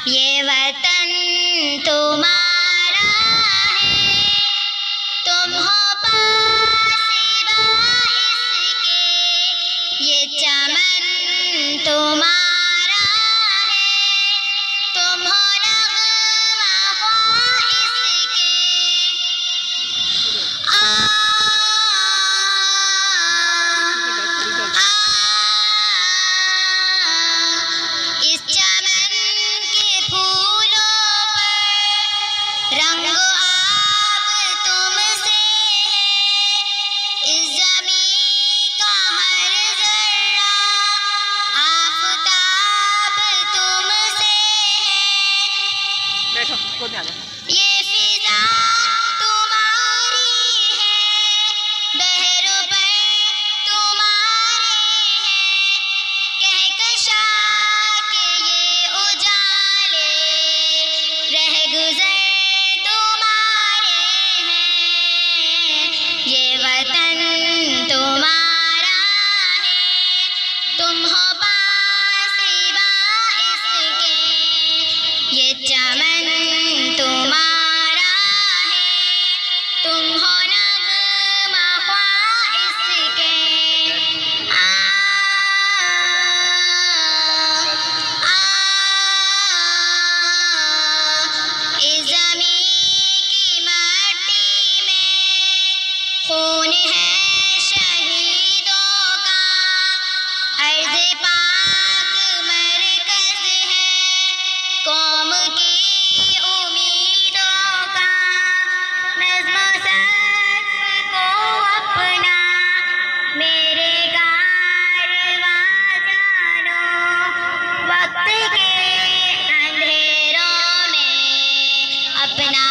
ये वतन तुम्हारा है, तुम हो पासीबा इसके। ये चमन तुम्हारा है, तुम हो नग़्मा ख्वाह इसके। इस चमन के फूलों पर रंगो आब तुमसे है, इस ज़मीं का हर ज़र्रा आफ़ताब तुमसे है। ये फ़िज़ा तुम्हारी है, बहरों पर तुम्हारे हैं, कहकशा के ये उजाले रहगुज़र तुम्हारे हैं। ये वतन तुम्हारा है, तुम हो पासीबा इसके। ये चमन तुम्हारा है, तुम हो नग़्मा ख्वाह इसके। इस ज़मीं की माटी में खून है शहीदों का, अर्ज़ पाक मरकज़ है कौम की उम्मीदों का। नज़्म सर्फ़ को अपना मेरे कारवां जानो, वक्त के अंधेरों में अपना